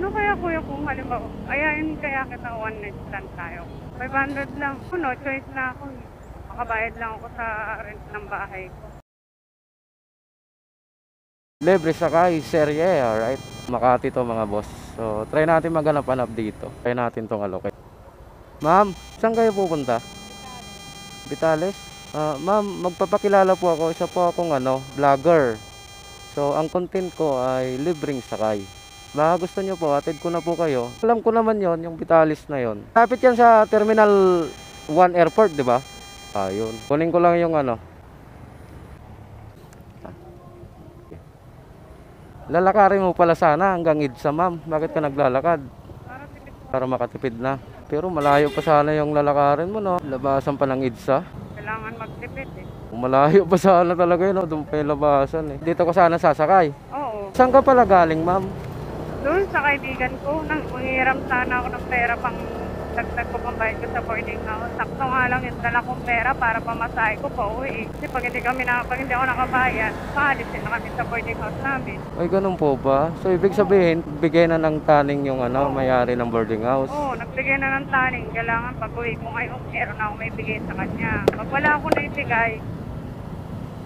Ano kaya kuya kung halimbawa, ayain kaya kita one night stand tayo? 500 lang. No choice na ako. Makabayad lang ako sa rent ng bahay ko. Libre sakay, serye, alright. Makati to mga boss. So, try natin maghanap-hanap dito. Try natin tong allocate. Ma'am, saan kayo pupunta? Vitales? Ma'am, magpapakilala po ako. Isa po akong vlogger. So, ang content ko ay libreng sakay. Baka gusto nyo po, atid ko na po kayo. Alam ko naman yon, yung Vitales na yon. Kapit yan sa Terminal 1 Airport, di ba? Ayun. Kunin ko lang yung Lalakarin mo pala sana hanggang EDSA, ma'am. Bakit ka naglalakad? Para makatipid na. Pero malayo pa sana yung lalakarin mo, no? Labasan pa ng EDSA. Kailangan magtipid eh. Malayo pa sana talaga yun, no? Doon pa yung labasan eh. Dito ko sana sasakay. Oo. Saan ka pala galing, ma'am? Doon sa kaibigan ko, manghiram sana ako ng pera pang dagdag ko pang bayad ko sa boarding house. Sakto nga lang yung dala kong pera para pamasahe ko pa uwi. Kasi pag hindi ako nakabayad, paalisin na kami sa boarding house namin. Ay, ganun po ba? So, ibig sabihin, bigay na ng taning yung may-ari ng boarding house. Oo, nagbigay na ng taning. Kailangan pag uwi ko ngayon, meron na ako may bigay sa kanya. Pag wala ako na ibigay,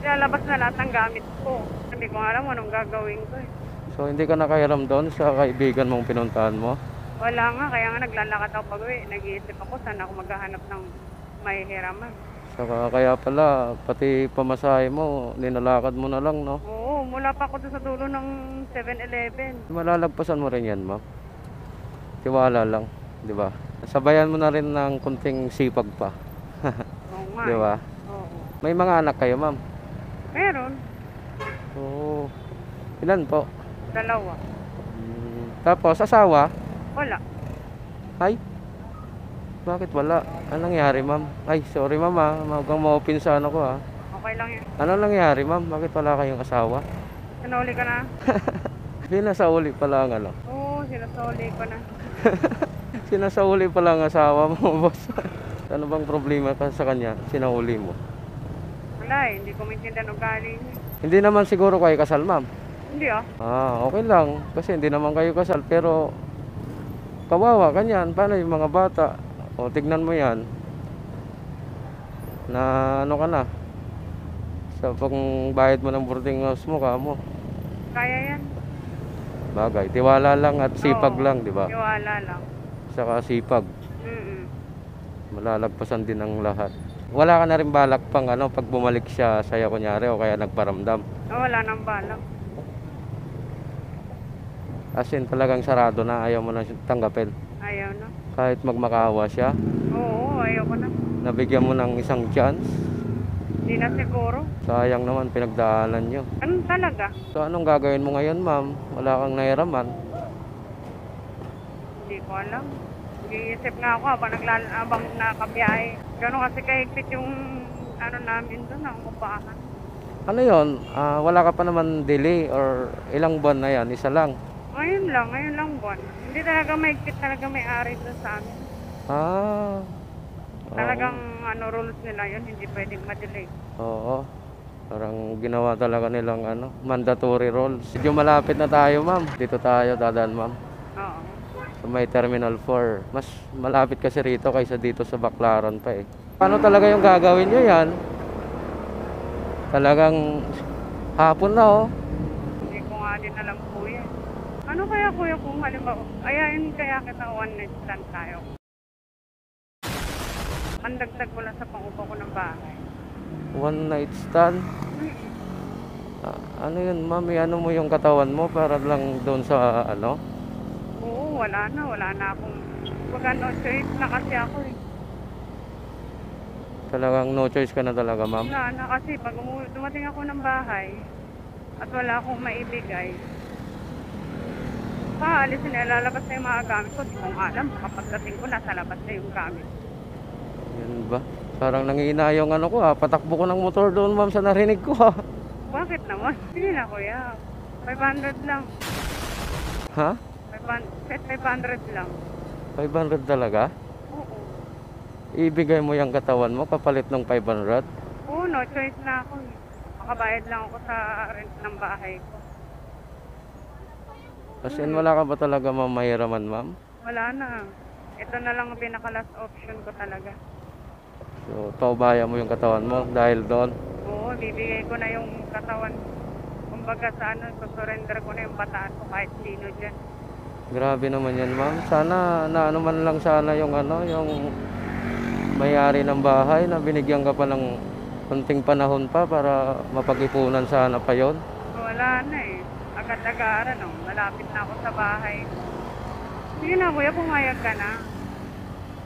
lalabas na lahat ng gamit ko. Hindi ko alam anong gagawin ko eh. So, hindi ka nakahiram doon sa kaibigan mong pinuntahan mo? Wala nga, kaya nga naglalakad ako pag uwi. Nag-iisip ako saan ako maghahanap ng may hiraman. Saka kaya pala, pati pamasahe mo, ninalakad mo na lang, no? Oo, mula pa ako doon sa dulo ng 7-Eleven. Malalagpasan mo rin yan, ma'am. Tiwala lang, di ba? Sabayan mo na rin ng kunting sipag pa. Oo nga. Di ba? Oo. May mga anak kayo, ma'am? Meron. Oo. Ilan po? 2. Tapos, asawa? Wala. Ay? Bakit wala? Anong nangyari, ma'am? Ay, sorry, ma'am, ha. Huwag ma-open sa ko, ha. Okay lang yan. Anong nangyari, ma'am? Bakit wala kayong asawa? Sinuli ka na? Sinasauli pala ang Oo, sinasuli ko na. Sinasauli pala ang asawa mo, boss. Ano bang problema ka sa kanya? Sinauli mo? Wala eh, hindi ko maintindihan ugali niya. Hindi naman siguro kayo kasal, ma'am. Hindi ah. Okay lang. Kasi hindi naman kayo kasal. Pero, kawawa kanyan. Paano yung mga bata? O, tignan mo yan. Na ano ka na? Sa pangbayad mo ng boarding house mo, kamo. Kaya yan. Bagay. Tiwala lang at sipag Oo, lang, di ba? tiwala lang. Saka sipag. Mm-mm. Malalagpasan din ang lahat. Wala ka na rin balak pang pag bumalik siya sa'yo kunyari o kaya nagparamdam. Wala nang balak. As in talagang sarado na, ayaw mo na tanggapin. Ayaw na. Kahit magmakaawa siya, Oo, ayaw ko na. nabigyan mo ng isang chance. Hindi na siguro. Sayang naman pinagdaanan nyo. Ano talaga? So anong gagawin mo ngayon, ma'am? Wala kang nahiraman. Hindi ko alam. Nag-iisip nga ako habang nakabiyahe. Gano'n kasi kahigpit yung namin doon, ang upahan. Ano yon? Wala ka pa naman delay or ilang buwan na yan? Isa lang. Ngayon lang buwan. Hindi talaga mahigpit talaga may-ari doon sa amin. Oo. Talagang rules nila yun, hindi pwedeng ma-delay. Oo. Parang ginawa talaga nilang mandatory rules. Medyo malapit na tayo, ma'am. Dito tayo dadaan, ma'am. Oo. So may Terminal 4. Mas malapit kasi rito kaysa dito sa Baclaran pa eh. Paano talaga yung gagawin nyo yan? Talagang hapon na oh. Hindi ko nga din alam kuya. Ano kaya kuya kung halimbawa, ayain kaya kita one night stand tayo? Pandagdag ko lang sa pangupo ko ng bahay. One night stand? Ano yun, mami? Ano mo yung katawan mo para lang doon sa Oo, wala na akong choice na kasi ako eh. Talagang no choice ka na talaga, ma'am? Wala na kasi pag dumating ako ng bahay at wala akong maibigay, paalisin na lalabas na yung mga gamit ko. Di ko alam, kapagdating ko nasa labas na yung gamit. Yan ba? Parang nangihina yung ko patakbo ko ng motor doon, ma'am, sa narinig ko ha. Bakit naman? Sige na kuya, 500 lang. Ha? 500 lang. 500 talaga? Oo. Ibigay mo yung katawan mo kapalit ng 500? Oo, no choice na ako. Makabayad lang ako sa rent ng bahay ko. As in, wala ka ba talaga ma'am mahiraman ma'am? Wala na. Ito na lang ang pinaka-last option ko talaga. So, paubaya mo yung katawan mo dahil doon. Oo, bibigay ko na yung katawan. Kumbaga sa ano, susurrender ko na yung bataan ko kahit sino dyan. Grabe naman yan ma'am. Sana na ano man lang sana yung ano, yung may-ari ng bahay na binigyan ka pa ng konting panahon pa para mapag-ipunan sana pa yon. Wala na eh. Agad-agaran, no? Malapit na ako sa bahay. Sige na kuya, pumayag ka na.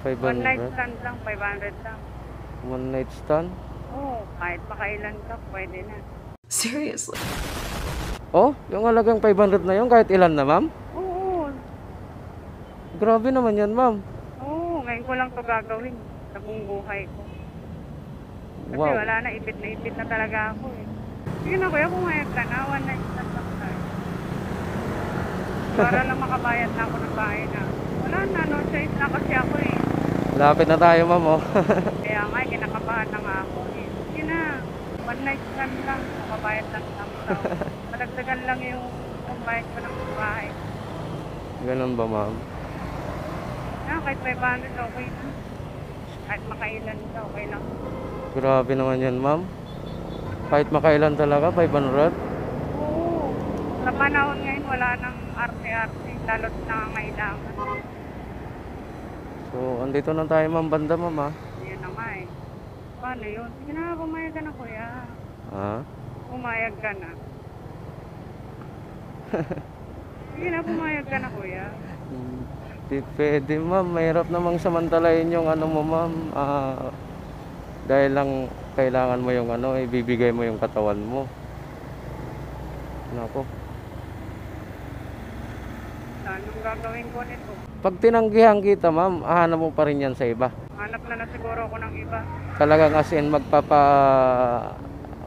One night 500? stand lang, 500 lang. One night stand? Oo, kahit makailan ka, pwede na. Seriously? Oh, yung halagang 500 na yun, kahit ilan na ma'am? Oo, Grabe naman yan ma'am. oo, ngayon ko lang to gagawin sa buong buhay ko. Kasi Wow. wala na ipit na talaga ako eh. Sige na kuya, pumayag ka na, one night stand lang tayo. Para lang makabayad na ako ng bahay na. Wala na, no choice na kasi ako eh. Lapit na tayo ma'am oh. Kaya nga, kinakabahan na nga ako eh. Sige na, one night stand lang, makabayad lang ng tao. Madagdagan lang yung pambayad ko ng bahay. Ganun ba ma'am? Kahit 500 okay na. Kahit makailan ka, okay lang. Grabe naman yan ma'am. Kahit makailan talaga, 500? Oo. Sa panahon ngayon, wala nang arte-arte. Lalo't nangangailangan. So, andito na tayo ma'am, banda ma'am ah. Yun na nga eh. Paano yun? Sige na, pumayag ka na kuya. Ha? Pumayag ka na. Sige na, pumayag ka na kuya. Di pwede ma'am, mahirap namang samantalayin yung ano mo ma'am. Dahil lang kailangan mo yung ano, ibibigay mo yung katawan mo. Nako. Anong gagawin ko nito? Pag tinanggihan kita ma'am, hahanap mo pa rin yan sa iba. Hanap na siguro ako ng iba. Talagang as in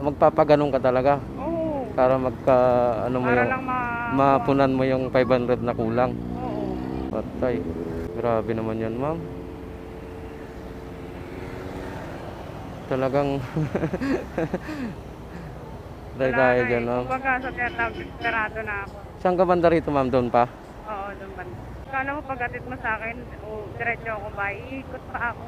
magpapaganon ka talaga. Oo. Para magka ano mo Para yung lang mapunan mo yung 500 na kulang. Oo. Patay. Grabe naman yan ma'am. Talagang try Wala tayo na dyan eh. ma'am. Kumbaga sa tinatawag, desperado na ako. Saan ka banda rito ma'am? Doon pa? Oo, doon ba? Kala mo pag-atid mo sa akin, o diretso ako ba, iikot pa ako.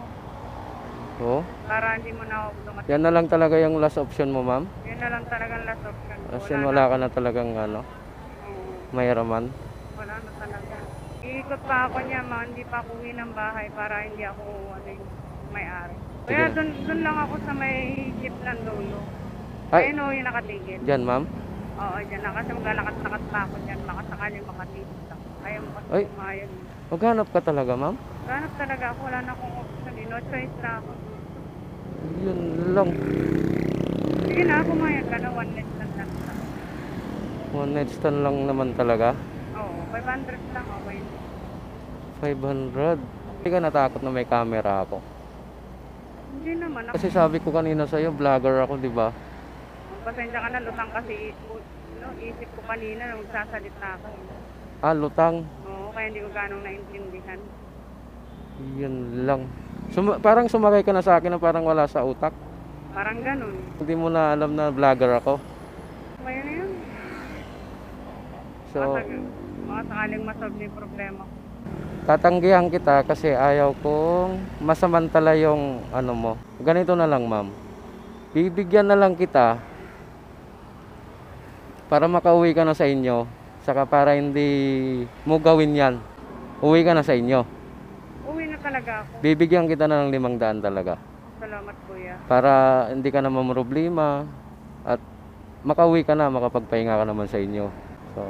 Oo. Para hindi mo na ako dumating. Yan na lang talaga yung last option mo ma'am. Yun na lang talagang last option. As in wala ka na talagang ano, Oo, mahiraman. wala na talaga. Iikot pa ako niya, hindi pa ako uwi ng bahay para hindi ako ano yung may-ari. Kaya Sige. doon lang ako sa may jeep ng lolo. Ay. Ayun o, yung nakatigil. Dyan ma'am. Oo, dyan lang. Kasi maglalakad-lakad pa ako dyan. Makasakaling makatigil lang. Ayaw mo kasi Ay. kumayan. Maghanap ka talaga ma'am. Ganap talaga ako. Wala na akong option. No choice na ako. Yun lang. Sige na, pumayag ka na. One night lang lang. One night stand lang naman talaga. Oo, 500 lang. Okay. 500. Hindi ka natakot na may camera ako. Hindi naman ako. Kasi sabi ko kanina sa'yo, vlogger ako, di ba? Pasensya ka na. Lutang kasi isip ko kanina nung magsasalita ako. Ah, lutang. Oo, kaya hindi ko ganong naintindihan. Yun lang. Parang sumakay ka na sa akin na parang wala sa utak. Parang ganun. Hindi mo na alam na vlogger ako. Kaya na yun. So, Mga sakaling masolve na yung problema ko. tatanggihan kita kasi ayaw kong masamantala yung ano mo. Ganito na lang ma'am. Bibigyan na lang kita para makauwi ka na sa inyo. Saka para hindi mo gawin yan. Uwi ka na sa inyo. Uwi na talaga ako. Bibigyan kita na ng 500 talaga. Salamat kuya. Para hindi ka na mamroblema at makauwi ka na, makapagpahinga ka naman sa inyo. So,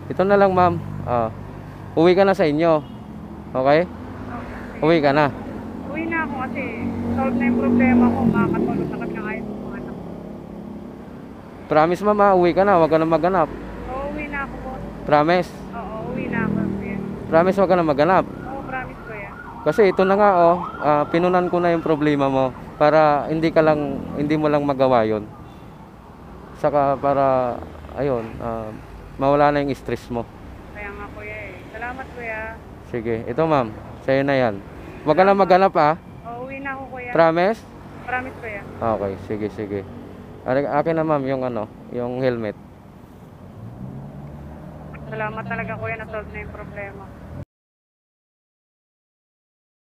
ito na lang ma'am. Uwi ka na sa inyo. Okay? Uwi ka na. Uwi na ako kasi solve na yung problema ko. Makakatulog na kami ng ayos ng mga anak ko. Promise ma'am, uwi ka na, huwag ka na maghanap. Oo, uwi na ako boss. Promise. Oo, uwi na ako kuya. Promise, huwag ka na maghanap. Oo, promise kuya. Kasi ito na nga pinunan ko na yung problema mo para hindi mo lang magawa 'yon. Saka para ayun, mawala na yung stress mo. Kaya nga kuya eh. Salamat kuya. Sige, ito ma'am, sa'yo na yan. Huwag ka na maghanap Oo, uwi na ako kuya. Promise? Promise kuya. Okay, sige. Akin na ma'am yung yung helmet. Salamat talaga kuya, na-solve na yung problema.